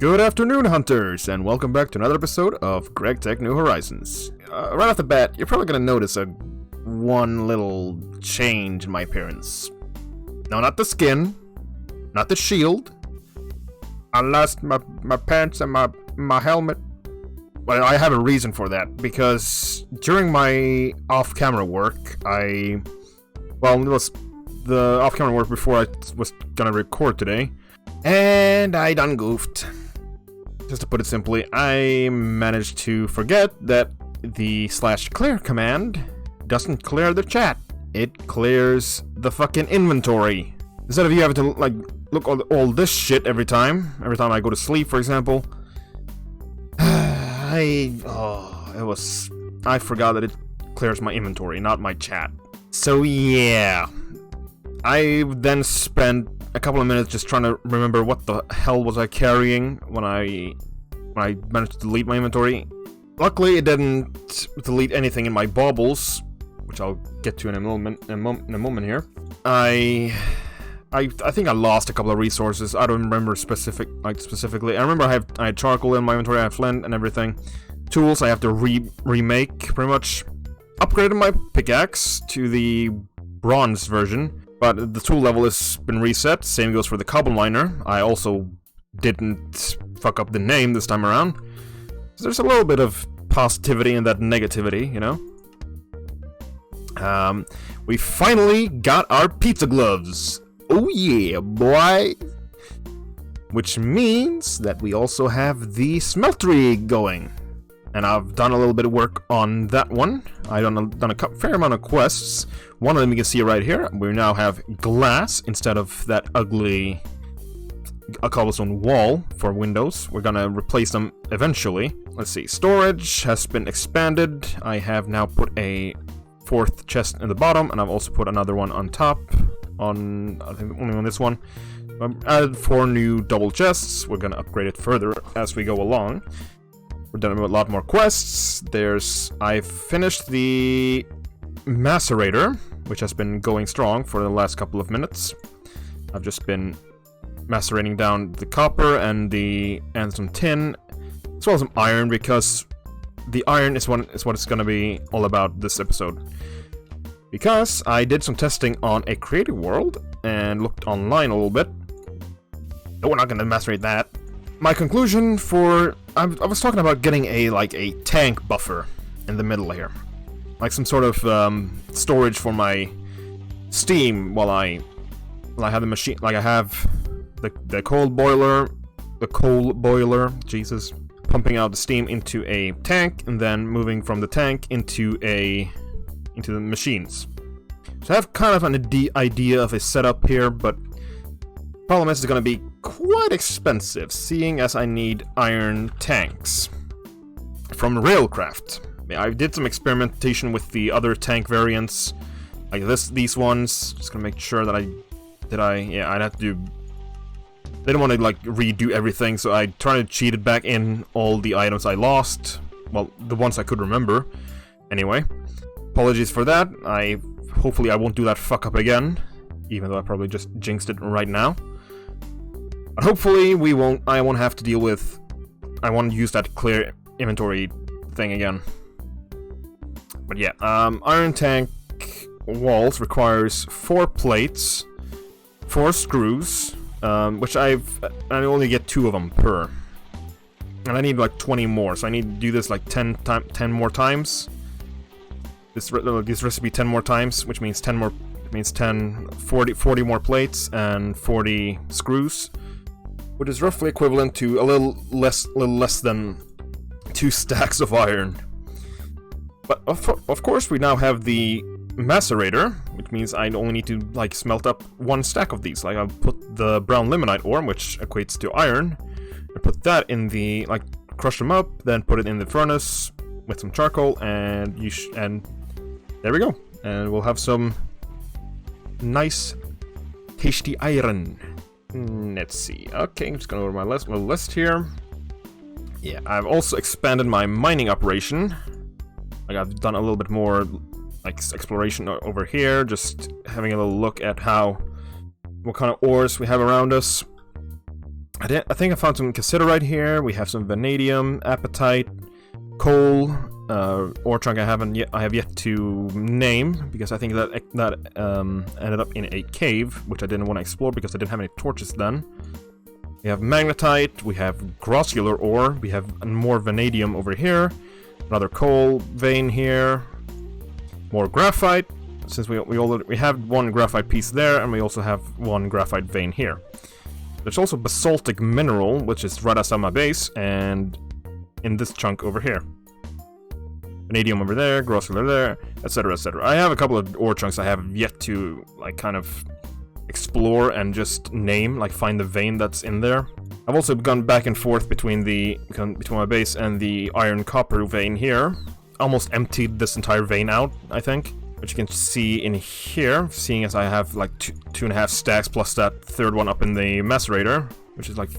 Good afternoon, hunters, and welcome back to another episode of Greg Tech New Horizons. Right off the bat, you're probably going to notice one little change in my appearance. No, not the skin, not the shield. I lost my pants and my helmet. Well, I have a reason for that, because during my off-camera work, it was the off-camera work before I was going to record today, and I done goofed. Just to put it simply, I managed to forget that the /clear command doesn't clear the chat. It clears the fucking inventory. Instead of you having to look at all this shit every time I go to sleep, for example. I forgot that it clears my inventory, not my chat. So yeah, I then spent a couple of minutes just trying to remember what the hell was I carrying when I managed to delete my inventory. Luckily, it didn't delete anything in my baubles, which I'll get to in a moment here. I think I lost a couple of resources. I don't remember specifically. I remember I had charcoal in my inventory, I have flint and everything. Tools I have to remake, pretty much. Upgraded my pickaxe to the bronze version, but the tool level has been reset. Same goes for the cobble miner. I also didn't fuck up the name this time around. So there's a little bit of positivity in that negativity, you know? We finally got our pizza gloves. Oh yeah, boy! Which means that we also have the smeltery going. And I've done a little bit of work on that one. I've done a fair amount of quests. One of them you can see right here. We now have glass instead of that ugly cobblestone wall for windows. We're gonna replace them eventually. Let's see. Storage has been expanded. I have now put a 4th chest in the bottom, and I've also put another one on top. I think only on this one. I've added 4 new double chests. We're gonna upgrade it further as we go along. We're done with a lot more quests. I've finished the macerator, which has been going strong for the last couple of minutes. I've just been macerating down the copper and some tin, as well as some iron, because the iron is what it's gonna be all about this episode. Because I did some testing on a creative world and looked online a little bit. No, we're not gonna macerate that. My conclusion I was talking about getting a tank buffer in the middle here, like some sort of storage for my steam while I have the machine, like I have the coal boiler, Jesus, pumping out the steam into a tank and then moving from the tank into the machines. So I have kind of an idea of a setup here, but problem is it's going to be quite expensive, seeing as I need iron tanks from Railcraft. I did some experimentation with the other tank variants, like these ones. Just gonna make sure that I'd have to do. They didn't want to redo everything, so I tried to cheat it back in all the items I lost. Well, the ones I could remember. Anyway, apologies for that. Hopefully I won't do that fuck up again, even though I probably just jinxed it right now. But hopefully I won't have to deal with. I won't use that clear inventory thing again. But yeah, iron tank walls requires 4 plates, 4 screws, which I only get 2 of them per. And I need 20 more, so I need to do this 10 more times. This recipe 10 more times, which means 40 more plates and 40 screws, which is roughly equivalent to a little less than 2 stacks of iron. But of course we now have the macerator, which means I only need to smelt up 1 stack of these. I'll put the brown limonite ore, which equates to iron, and put that in the crush them up, then put it in the furnace with some charcoal, and there we go. And we'll have some nice tasty iron. Let's see. Okay, I'm just going over my little list here. Yeah, I've also expanded my mining operation. I've done a little bit more exploration over here, just having a little look at what kind of ores we have around us. I think I found some cassiterite here. We have some vanadium, apatite, coal, ore chunk I have yet to name because I think that ended up in a cave, which I didn't want to explore because I didn't have any torches then. We have magnetite, we have grossular ore, we have more vanadium over here, another coal vein here, more graphite, since we have one graphite piece there, and we also have one graphite vein here. There's also basaltic mineral, which is right outside my base, and in this chunk over here. Vanadium over there, grossular there, etc, etc. I have a couple of ore chunks I have yet to, like, kind of explore and just name, like find the vein that's in there. I've also gone back and forth between my base and the iron copper vein here. Almost emptied this entire vein out, I think. Which you can see in here, seeing as I have like 2.5 stacks plus that third one up in the macerator, which is like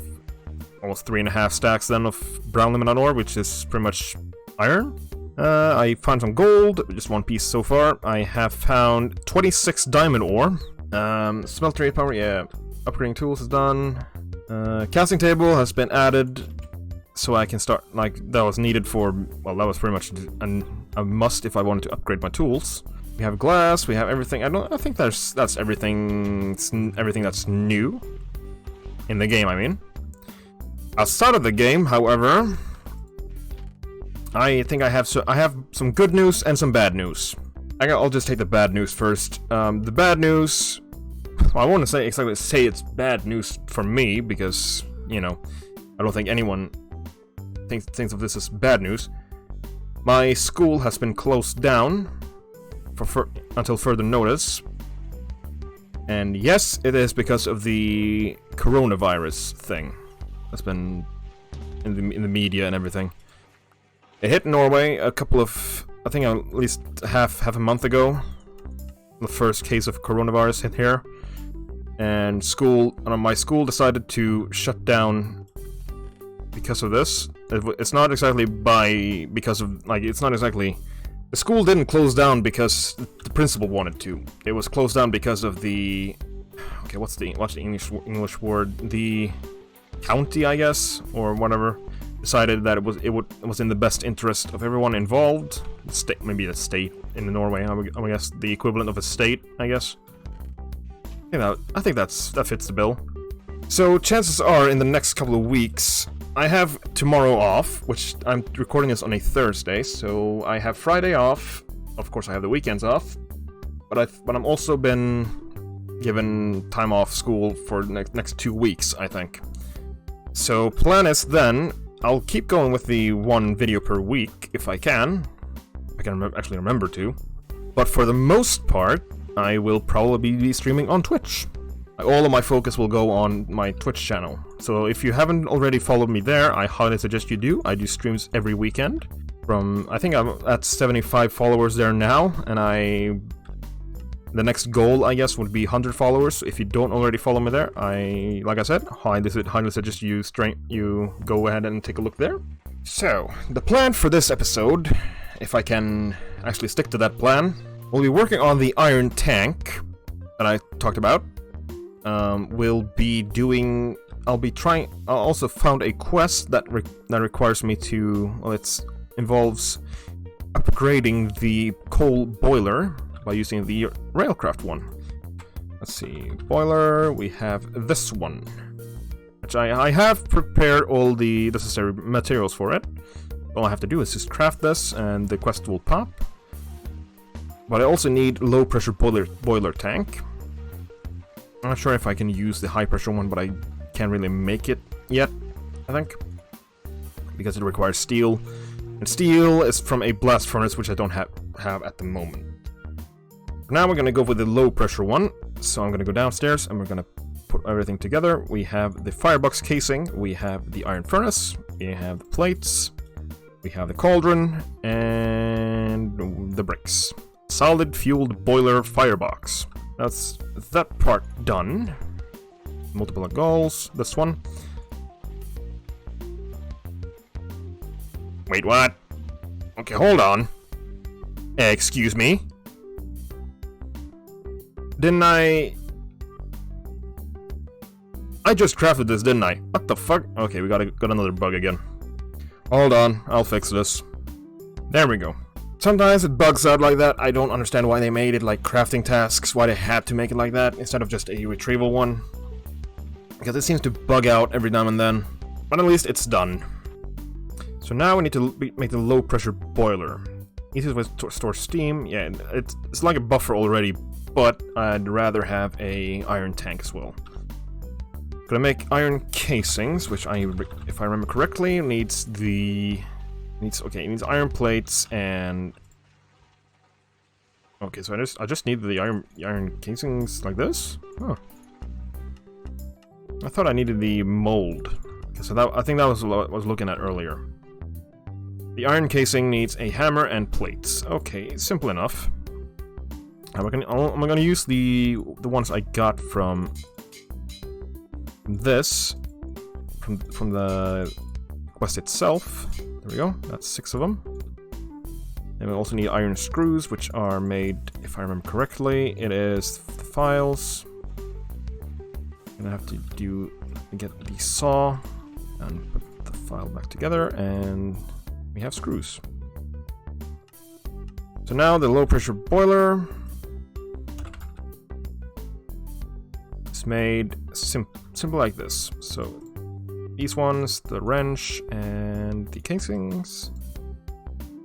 almost 3.5 stacks then of brown limonite ore, which is pretty much iron. I found some gold, just one piece so far. I have found 26 diamond ore. Smeltery power, yeah. Upgrading tools is done. Casting table has been added, so I can start, like, that was needed for, well, that was pretty much a must if I wanted to upgrade my tools. We have glass, we have everything. I think that's everything that's new in the game, I mean. Outside of the game, however, I think I have some good news and some bad news. I'll just take the bad news first. The bad news, well, I won't say it's bad news for me because, you know, I don't think anyone thinks of this as bad news. My school has been closed down until further notice, and yes, it is because of the coronavirus thing that's been in the media and everything. It hit Norway I think at least half a month ago. The first case of coronavirus hit here, and my school decided to shut down because of this. It's not exactly the school didn't close down because the principal wanted to. It was closed down because of the... Okay, what's the English word? The county, I guess, or whatever, decided that it was in the best interest of everyone involved. Maybe the state in Norway, I guess, the equivalent of a state, I guess. I think that fits the bill. So chances are, in the next couple of weeks, I have tomorrow off, which I'm recording this on a Thursday, so I have Friday off. Of course, I have the weekends off, but I'm also been given time off school for the next 2 weeks, I think. So plan is then I'll keep going with the one video per week if I can. I can actually remember to, but for the most part, I will probably be streaming on Twitch. All of my focus will go on my Twitch channel. So if you haven't already followed me there, I highly suggest you do. I do streams every weekend. I think I'm at 75 followers there now, and the next goal, I guess, would be 100 followers. If you don't already follow me there, like I said, highly suggest you go ahead and take a look there. So, the plan for this episode, if I can actually stick to that plan, we'll be working on the iron tank that I talked about. I also found a quest that requires me to, well, it involves upgrading the coal boiler by using the railcraft one. Let's see, boiler, we have this one, which I have prepared all the necessary materials for it. All I have to do is just craft this and the quest will pop. But I also need low pressure boiler tank. I'm not sure if I can use the high pressure one, but I can't really make it yet, I think, because it requires steel, and steel is from a blast furnace, which I don't have at the moment. Now we're gonna go with the low pressure one, so I'm gonna go downstairs and we're gonna put everything together. We have the firebox casing, we have the iron furnace, we have the plates, we have the cauldron, and the bricks. Solid fueled boiler firebox. That's that part done. Multiple goals. This one. Wait, what? Okay, hold on. Excuse me. Didn't I... I just crafted this, didn't I? What the fuck? Okay, we got another bug again. Hold on, I'll fix this. There we go. Sometimes it bugs out like that. I don't understand why they made it like crafting tasks, why they had to make it like that, instead of just a retrieval one. Because it seems to bug out every now and then. But at least it's done. So now we need to make the low pressure boiler. Easiest way to store steam. Yeah, it's like a buffer already, but I'd rather have a iron tank as well. Gonna make iron casings, which if I remember correctly, it needs iron plates and... Okay, so I just need the iron casings like this? Huh. I thought I needed the mold. Okay, so I think that was what I was looking at earlier. The iron casing needs a hammer and plates. Okay, simple enough. I'm gonna use the ones I got from this, from the quest itself. There we go. That's 6 of them. And we also need iron screws, which are made, if I remember correctly, it is the files. Gonna have to get the saw and put the file back together, and we have screws. So now the low pressure boiler is made simple like this. So these ones, the wrench and the casings.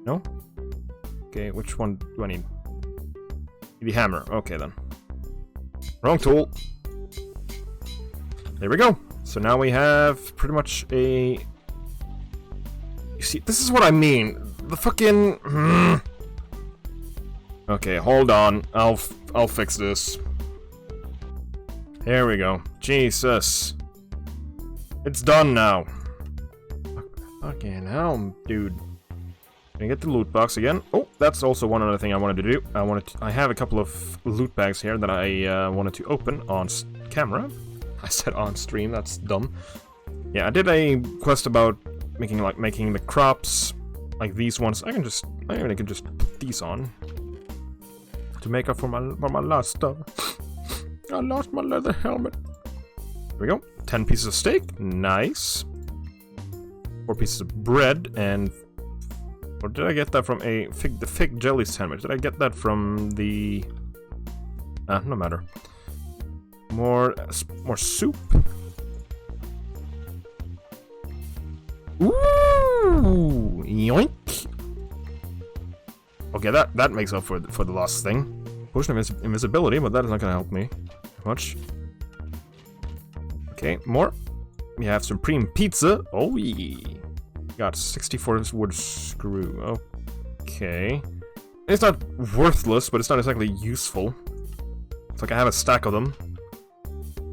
No? Okay, which one do I need? The hammer. Okay then. Wrong tool. There we go. So now we have pretty much a... You see, this is what I mean. The fucking... Okay, hold on. I'll fix this. There we go. Jesus. It's done now. Fucking hell, dude. Can I get the loot box again? Oh, that's also one other thing I wanted to do. I have a couple of loot bags here that I wanted to open on camera. I said on stream, that's dumb. Yeah, I did a quest about making the crops like these ones. I can just put these on to make up for my lost stuff. I lost my leather helmet. There we go. 10 pieces of steak. Nice. 4 pieces of bread and... Or did I get that from the fig jelly sandwich? Did I get that from the... no matter. More soup. Ooh! Yoink! Okay, that makes up for the lost thing. Potion of invisibility, but that is not gonna help me much. Okay, more. We have supreme pizza. Oh yeah. Got 64 wood screw. Okay. It's not worthless, but it's not exactly useful. It's like I have a stack of them.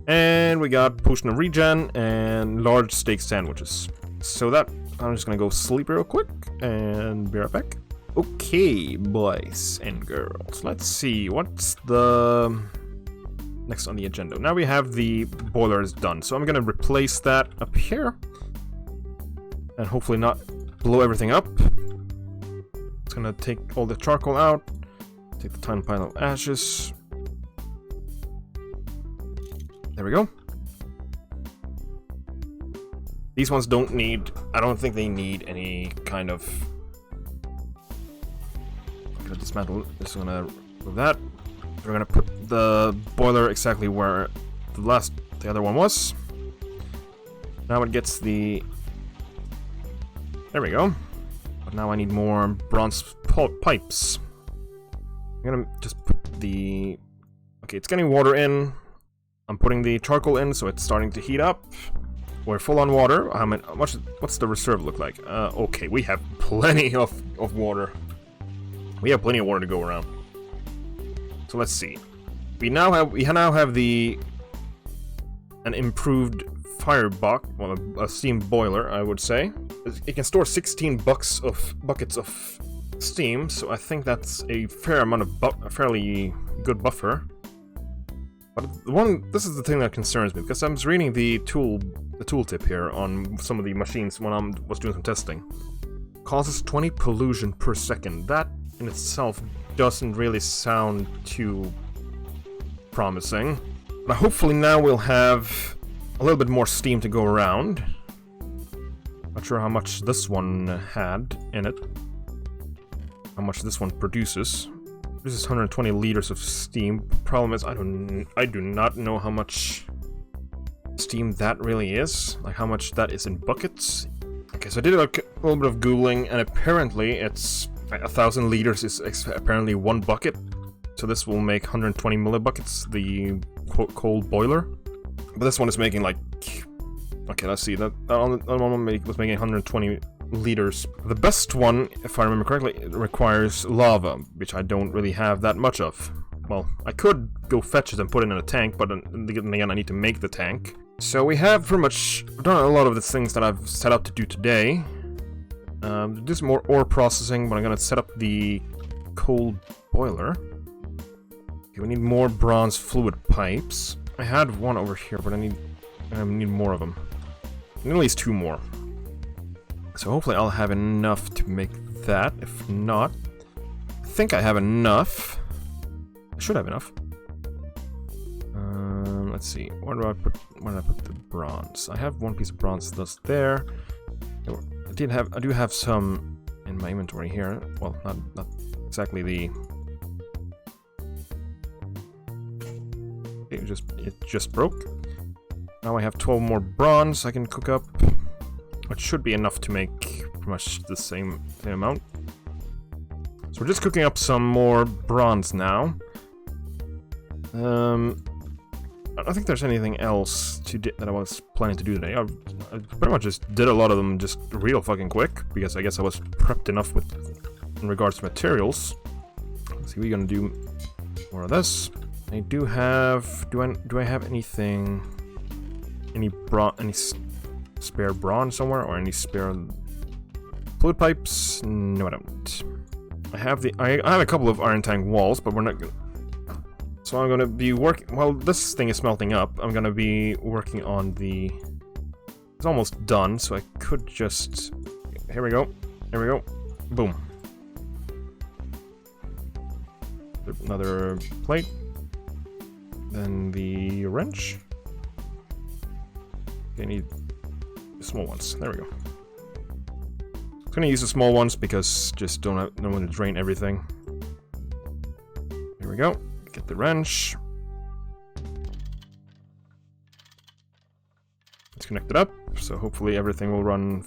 And we got potion of regen and large steak sandwiches. So that, I'm just gonna go sleep real quick and be right back. Okay, boys and girls. Let's see, what's the next on the agenda? Now we have the boilers done, so I'm gonna replace that up here. And hopefully not blow everything up. It's gonna take all the charcoal out. Take the tiny pile of ashes. There we go. These ones don't need... I don't think they need any kind of... I'm gonna dismantle... Just gonna move that. We're gonna put the boiler exactly where the other one was. Now it gets the... There we go. But now I need more bronze pipes. I'm gonna just put the... Okay, it's getting water in. I'm putting the charcoal in, so it's starting to heat up. We're full on water. What's the reserve look like? Okay, we have plenty of water. We have plenty of water to go around. So let's see. We now have an improved fire box, well, a steam boiler, I would say. It can store 16 buckets of steam, so I think that's a fair amount of a fairly good buffer. But this is the thing that concerns me, because I was reading the tooltip here on some of the machines when I was doing some testing. Causes 20 pollution per second. That in itself doesn't really sound too promising. But hopefully now we'll have a little bit more steam to go around. Not sure how much this one had in it. How much this one produces. This is 120 liters of steam. Problem is, I do not know how much steam that really is. Like how much that is in buckets. Okay, so I did a little bit of googling, and apparently it's 1,000 liters is apparently one bucket. So this will make 120 millibuckets, the cold boiler. But this one is making like... Okay, let's see. That one was making 120 liters. The best one, if I remember correctly, requires lava, which I don't really have that much of. Well, I could go fetch it and put it in a tank, but then again I need to make the tank. So we have pretty much done a lot of the things that I've set out to do today. Do some more ore processing, but I'm gonna set up the cold boiler. Okay, we need more bronze fluid pipes. I had one over here, but I need more of them. I need at least 2 more. So hopefully I'll have enough to make that. If not, I think I have enough. I should have enough. Let's see. Where did I put the bronze? I have 1 piece of bronze that's there. I do have some in my inventory here. Well, not exactly the. It just broke. Now I have 12 more bronze I can cook up, which should be enough to make pretty much the same amount. So we're just cooking up some more bronze now. I don't think there's anything else that I was planning to do today. I pretty much just did a lot of them just real fucking quick, because I guess I was prepped enough in regards to materials. Let's see, we're gonna do more of this. I do have... Do I have anything... Any spare bronze somewhere, or any spare fluid pipes? No, I don't. I have a couple of iron tank walls, but we're not gonna... So I'm gonna be working... While this thing is smelting up, I'm gonna be working on the... It's almost done, so I could just... Here we go. Here we go. Boom. Another plate. Then the wrench. Okay, I need the small ones. There we go. I'm gonna use the small ones because just don't want to drain everything. Here we go. Get the wrench. It's connected up, so hopefully everything will run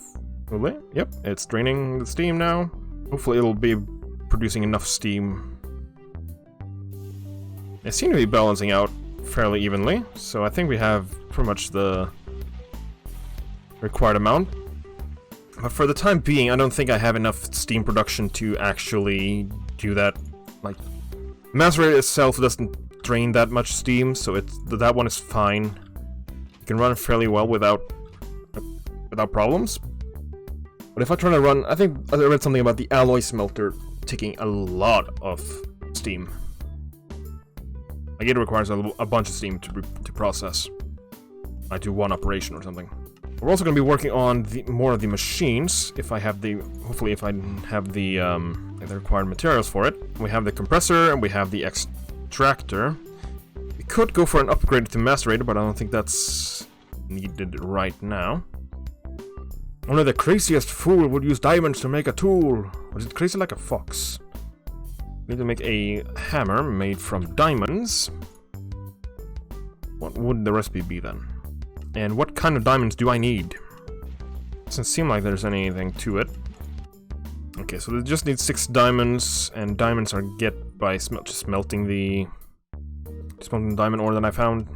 fully. Yep, it's draining the steam now. Hopefully it'll be producing enough steam. It seems to be balancing out fairly evenly, so I think we have pretty much the required amount. But for the time being, I don't think I have enough steam production to actually do that. Like, macerator itself doesn't drain that much steam, so that one is fine. You can run fairly well without problems. But if I try to run, I think I read something about the alloy smelter taking a lot of steam. Like, it requires a bunch of steam to process. I do one operation or something. We're also going to be working on more of the machines, hopefully if I have the required materials for it. We have the compressor, and we have the extractor. We could go for an upgrade to macerator, but I don't think that's needed right now. Only the craziest fool would use diamonds to make a tool. Or is it crazy like a fox? We need to make a hammer made from diamonds. What would the recipe be then? And what kind of diamonds do I need? Doesn't seem like there's anything to it. Okay, so they just need 6 diamonds, and diamonds are get by smelting the diamond ore that I found.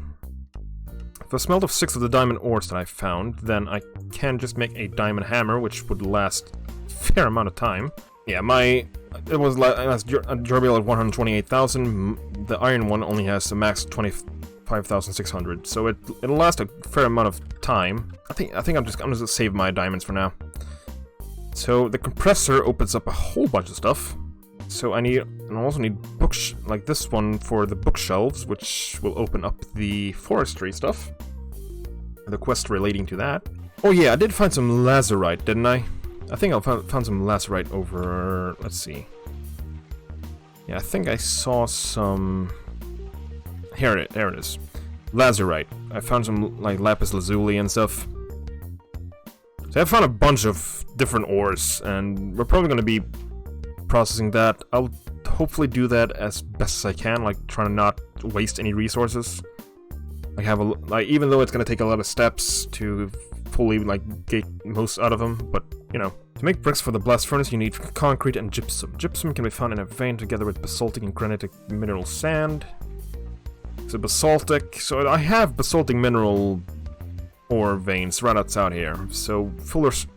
If I smelt of 6 of the diamond ores that I found, then I can just make a diamond hammer, which would last a fair amount of time. Yeah, it was durable at 128,000. The iron one only has a max 25,600, so it'll last a fair amount of time. I think I'm just gonna save my diamonds for now. So the compressor opens up a whole bunch of stuff. So I also need books like this one for the bookshelves, which will open up the forestry stuff. The quest relating to that. Oh yeah, I did find some lazurite, didn't I? I think I found some lazurite over... Let's see. Yeah, I think I saw some... There it is. lazurite. I found some, like, lapis lazuli and stuff. So I found a bunch of different ores, and we're probably gonna be processing that. I'll hopefully do that as best as I can, like, trying to not waste any resources. Like, even though it's gonna take a lot of steps to fully, like, get most out of them, but, you know. To make bricks for the blast furnace, you need concrete and gypsum. Gypsum can be found in a vein together with basaltic and granitic mineral sand. So basaltic, so I have basaltic mineral ore veins right outside here. So Fuller's,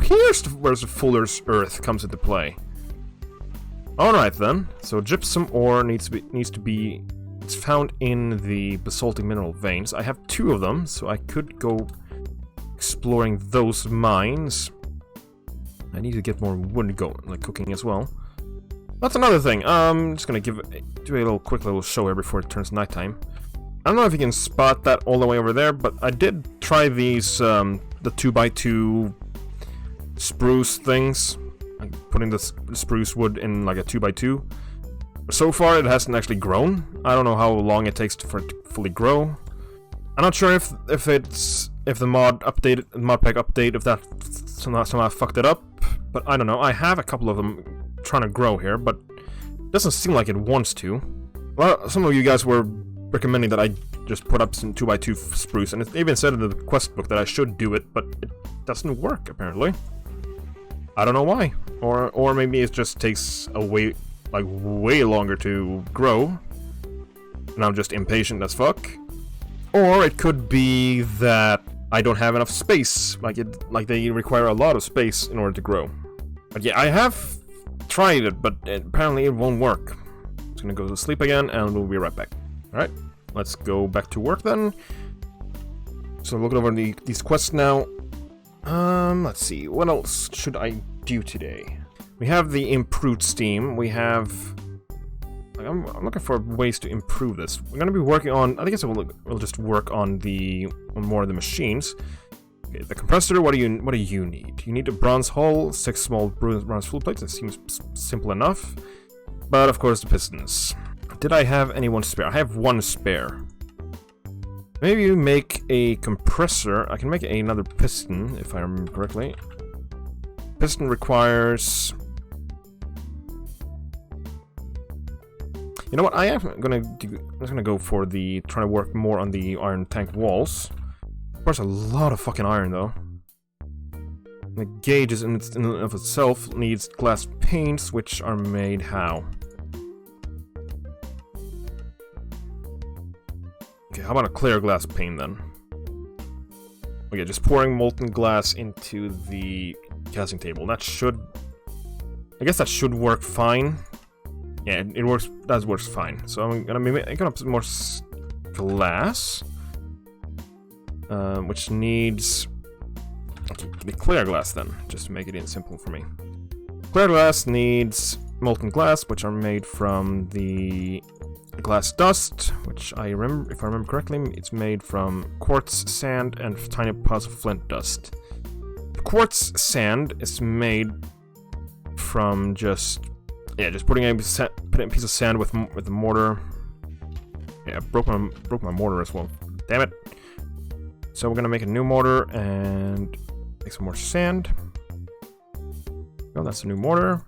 here's where the Fuller's Earth comes into play. Alright then, so gypsum ore needs to be, it's found in the basaltic mineral veins. I have 2 of them, so I could go exploring those mines. I need to get more wood going, like cooking as well. That's another thing. I'm just gonna do a quick little show here before it turns nighttime. I don't know if you can spot that all the way over there, but I did try these, the 2x2 spruce things. Like putting the spruce wood in like a 2x2. So far, it hasn't actually grown. I don't know how long it takes for it to fully grow. I'm not sure if the mod pack update, if that somehow fucked it up. But I don't know. I have a couple of them trying to grow here, but it doesn't seem like it wants to. Well, some of you guys were recommending that I just put up some 2x2 spruce, and it even said in the quest book that I should do it, but it doesn't work apparently. I don't know why, or maybe it just takes way longer to grow, and I'm just impatient as fuck. Or it could be that I don't have enough space, like they require a lot of space in order to grow. But yeah, I have tried it, but apparently it won't work. I'm just gonna go to sleep again, and we'll be right back. Alright, let's go back to work then. So looking over these quests now. Let's see, what else should I do today? We have the improved Steam, we have... I'm looking for ways to improve this. We're gonna be working on... I guess we'll just work on more of the machines. Okay, the compressor, what do you need? You need a bronze hull, 6 small bronze fuel plates. That seems simple enough. But of course the pistons. Did I have anyone spare? I have 1 spare. Maybe you make a compressor. I can make another piston, if I remember correctly. Piston requires... You know what? I'm just gonna go for trying to work more on the iron tank walls. Of course, a lot of fucking iron though. The gauges in and of itself needs glass paints, which are made how? Okay, how about a clear glass pane then? Okay, just pouring molten glass into the casting table. That should... I guess that should work fine. Yeah, it works. That works fine. So I'm gonna be making up some more glass, which needs the clear glass then, just to make it simple for me. Clear glass needs molten glass, which are made from the glass dust, which if I remember correctly, it's made from quartz sand and tiny piles of flint dust. Quartz sand is made from just putting a piece of sand with the mortar. Yeah, I broke my mortar as well. Damn it! So we're gonna make a new mortar and make some more sand. Oh, that's a new mortar.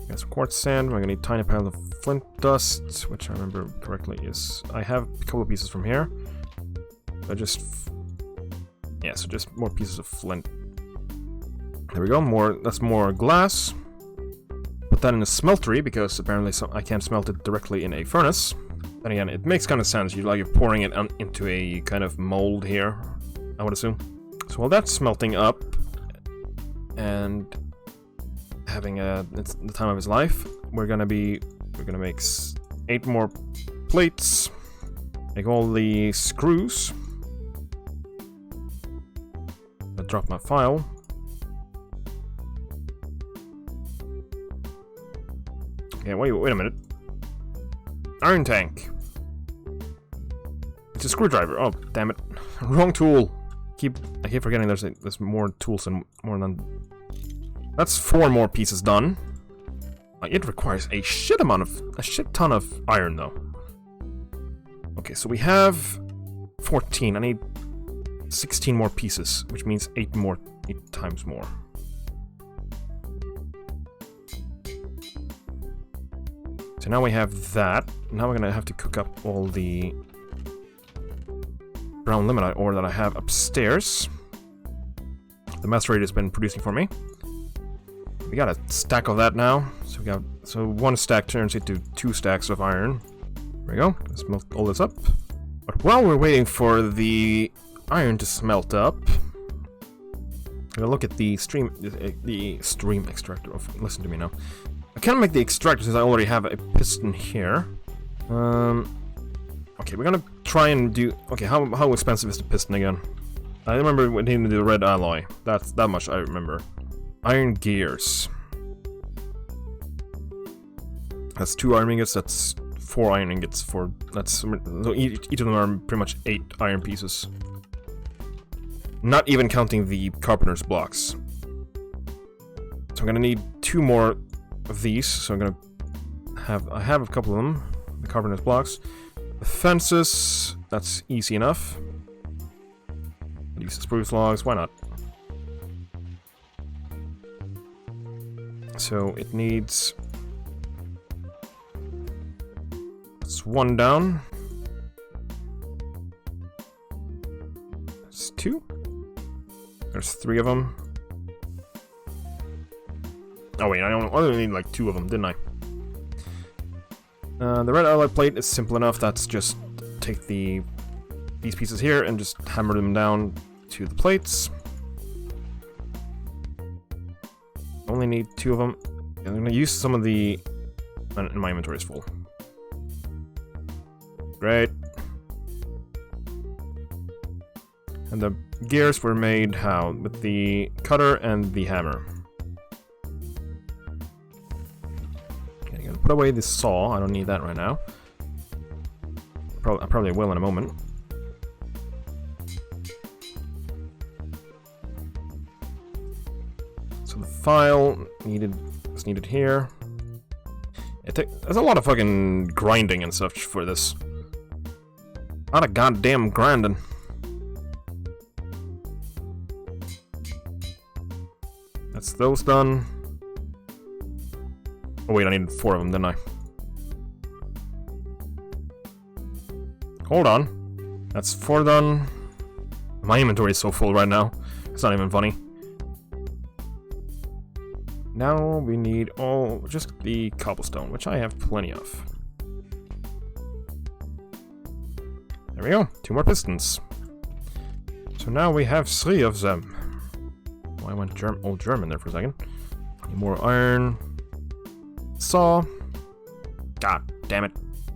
Got some quartz sand. We're gonna need a tiny pile of flint dust, which I remember correctly is... I have a couple of pieces from here. So just more pieces of flint. There we go. That's more glass. Put that in a smeltery, because apparently I can't smelt it directly in a furnace. Then again, it makes kind of sense. You're pouring it into a kind of mold here, I would assume. So while that's smelting up and having the time of his life, we're gonna make 8 more plates. Make all the screws. I dropped my file. Okay, wait a minute. Iron tank. It's a screwdriver. Oh, damn it. Wrong tool. I keep forgetting there's more tools and more than... That's 4 more pieces done. It requires a shit ton of iron though. Okay, so we have 14. I need 16 more pieces, which means 8 times more. So now we have that. Now we're gonna have to cook up all the brown limonite ore that I have upstairs. The macerator has been producing for me. We got a stack of that now. So one stack turns into 2 stacks of iron. There we go. Let's melt all this up. But while we're waiting for the iron to smelt up, I'm gonna look at the stream extractor. Oh, listen to me now. I can't make the extractor since I already have a piston here. Okay, we're gonna try and do. Okay, how expensive is the piston again? I remember we needed the red alloy. That much I remember. Iron gears. That's 2 iron ingots. That's 4 iron ingots. So each of them are pretty much 8 iron pieces. Not even counting the carpenter's blocks. So I'm gonna need 2 more of these. So I have a couple of them. The carpenter's blocks. The fences. That's easy enough. Use the spruce logs. Why not? So it needs. That's 1 down. That's 2. There's 3 of them. Oh wait, I only need like 2 of them, didn't I? The red alloy plate is simple enough. That's just take these pieces here and just hammer them down to the plates. Only need 2 of them. I'm gonna use some of the. And my inventory is full. Great. And the gears were made how? With the cutter and the hammer. Okay, I'm gonna put away the saw. I don't need that right now. I probably will in a moment. So the file is needed here. There's a lot of fucking grinding and such for this. A lot of goddamn grinding. That's those done. Oh wait, I needed 4 of them, didn't I? Hold on. That's 4 done. My inventory is so full right now. It's not even funny. Now we need just the cobblestone, which I have plenty of. There we go. 2 more pistons. So now we have 3 of them. Oh, I went old German there for a second. Need more iron. Saw. God damn it.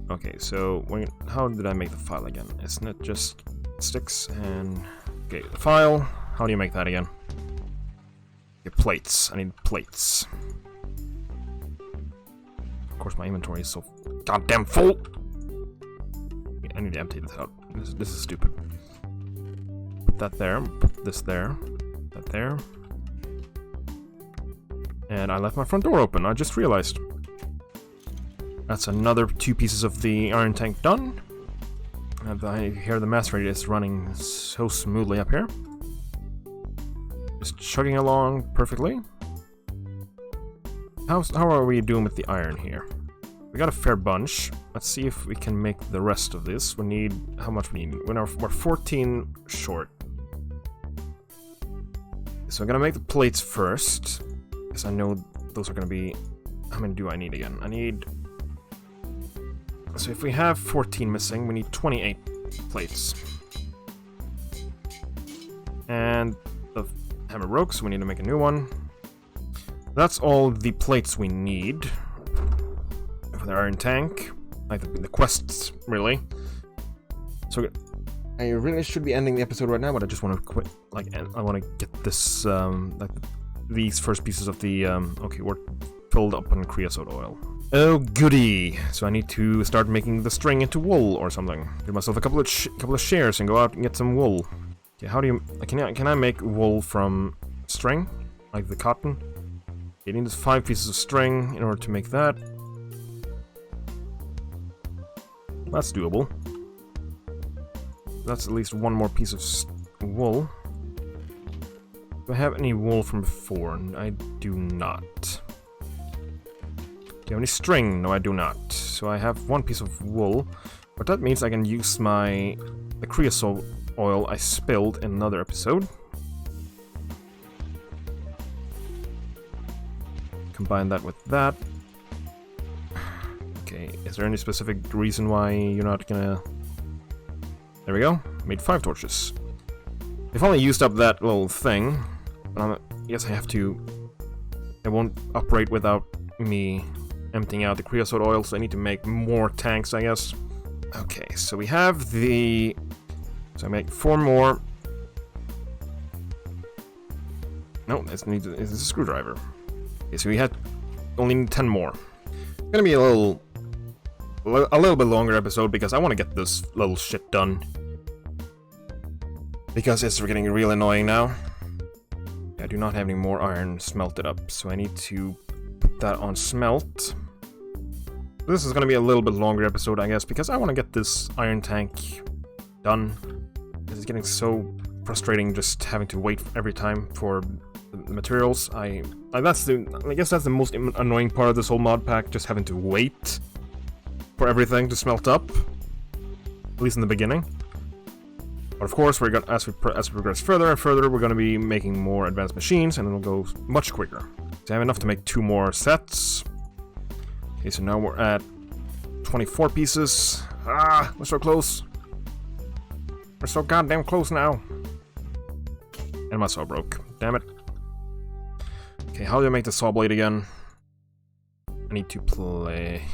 Okay, so how did I make the file again? Isn't it just sticks and... Okay, the file. How do you make that again? Okay, plates. I need plates. Of course, my inventory is so goddamn full. Okay, I need to empty this out. This is stupid. Put that there. Put this there. That there. And I left my front door open. I just realized. That's another 2 pieces of the iron tank done. And I hear the macerator is running so smoothly up here. Just chugging along perfectly. How are we doing with the iron here? We got a fair bunch. Let's see if we can make the rest of this. We need... How much we need? We're 14 short. So I'm gonna make the plates first. Because I know those are gonna be... How many do I need again? I need... So if we have 14 missing, we need 28 plates. And the hammer broke, so we need to make a new one. That's all the plates we need for the iron tank. Like the quests, really. So I really should be ending the episode right now, but I just want to quit. I want to get this, these first pieces of the, okay, we're filled up on creosote oil. Oh goody! So I need to start making the string into wool or something. Get myself a couple of shares and go out and get some wool. Okay, how do you... Can I make wool from string? Like the cotton? You need 5 pieces of string in order to make that. That's doable. that's at least one more piece of wool. Do I have any wool from before? I do not. Do you have any string? No, I do not. So I have one piece of wool, but that means I can use the creosote oil I spilled in another episode. Combine that with that. Okay, is there any specific reason why you're not gonna... There we go. Made 5 torches. I've only used up that little thing. I guess I have to... It won't operate without me emptying out the creosote oil, so I need to make more tanks, I guess. Okay, so we have the... So I make 4 more. No, this needs a screwdriver. Okay, so we had only 10 more. It's gonna be a little bit longer episode because I want to get this little shit done. Because it's getting real annoying now. I do not have any more iron smelted up, so I need to put that on smelt. This is gonna be a little bit longer episode, I guess, because I want to get this iron tank done. It's getting so frustrating just having to wait every time for the materials. I guess that's the most annoying part of this whole mod pack, just having to wait for everything to smelt up, at least in the beginning. But of course, we're gonna as we progress further and further, we're gonna be making more advanced machines, and it'll go much quicker. So I have enough to make 2 more sets. Okay, so now we're at 24 pieces. Ah, we're so close. We're so goddamn close now. And my saw broke. Damn it. Okay, how do I make the saw blade again? I need to plates.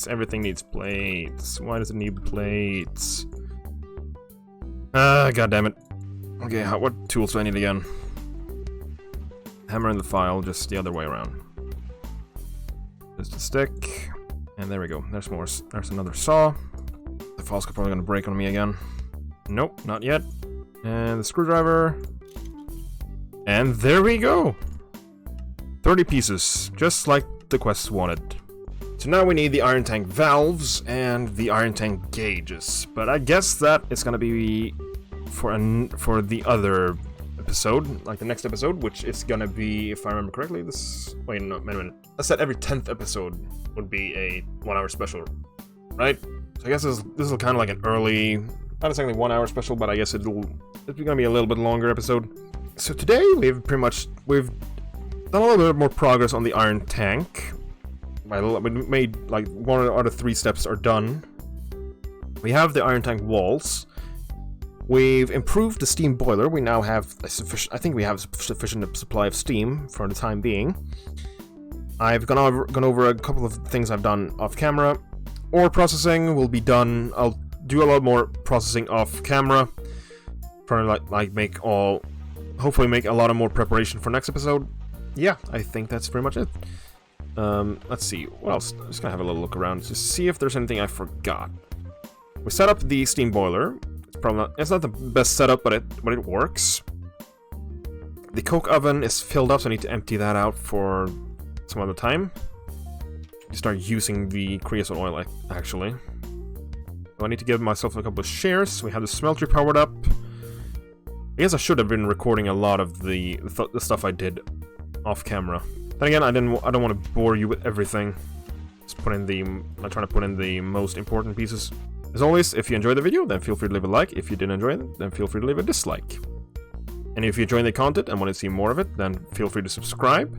Everything needs plates. Why does it need plates? God damn it. Okay, what tools do I need again? Hammer and the file, just the other way around. Just a stick. And there we go. There's more. There's another saw. The file's probably gonna break on me again. Nope, not yet. And the screwdriver. And there we go! 30 pieces, just like the quest wanted. So now we need the iron tank valves and the iron tank gauges. But I guess that is gonna be for the other episode, like the next episode, which is gonna be, if I remember correctly, this... Wait, no, wait a minute. I said every 10th episode would be a 1-hour special, right? So I guess this is kind of like an early, not exactly 1-hour special, but I guess it's gonna be a little bit longer episode. So today we've done a little bit more progress on the iron tank. We made like 1 out of 3 steps are done. We have the iron tank walls. We've improved the steam boiler. We now have I think we have a sufficient supply of steam for the time being. I've gone over a couple of things I've done off camera. Ore processing will be done. I'll do a lot more processing off camera. For hopefully make a lot of more preparation for next episode. Yeah, I think that's pretty much it. Let's see, what else? I'm just gonna have a little look around to see if there's anything I forgot. We set up the steam boiler. It's not the best setup, but it works. The coke oven is filled up, so I need to empty that out for some other time. To start using the creosote oil, actually. So I need to give myself a couple of shares. We have the smeltery powered up. I guess I should have been recording a lot of the stuff I did off camera. Then again, I don't want to bore you with everything. I'm trying to put in the most important pieces. As always, if you enjoyed the video, then feel free to leave a like. If you didn't enjoy it, then feel free to leave a dislike. And if you enjoy the content and want to see more of it, then feel free to subscribe.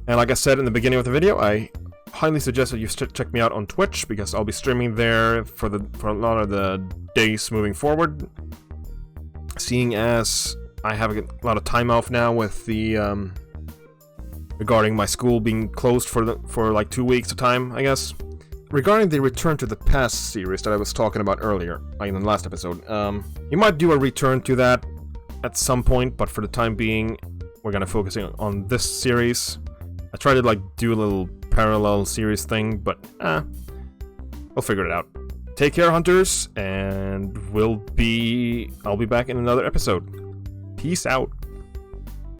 And like I said in the beginning of the video, I highly suggest that you check me out on Twitch, because I'll be streaming there for a lot of the days moving forward. Seeing as I have a lot of time off now with the regarding my school being closed for like 2 weeks of time, I guess. Regarding the Return to the Past series that I was talking about earlier, like in the last episode, you might do a return to that at some point, but for the time being, we're gonna focus on this series. I tried to like do a little parallel series thing, but we'll figure it out. Take care, hunters, and I'll be back in another episode. Peace out.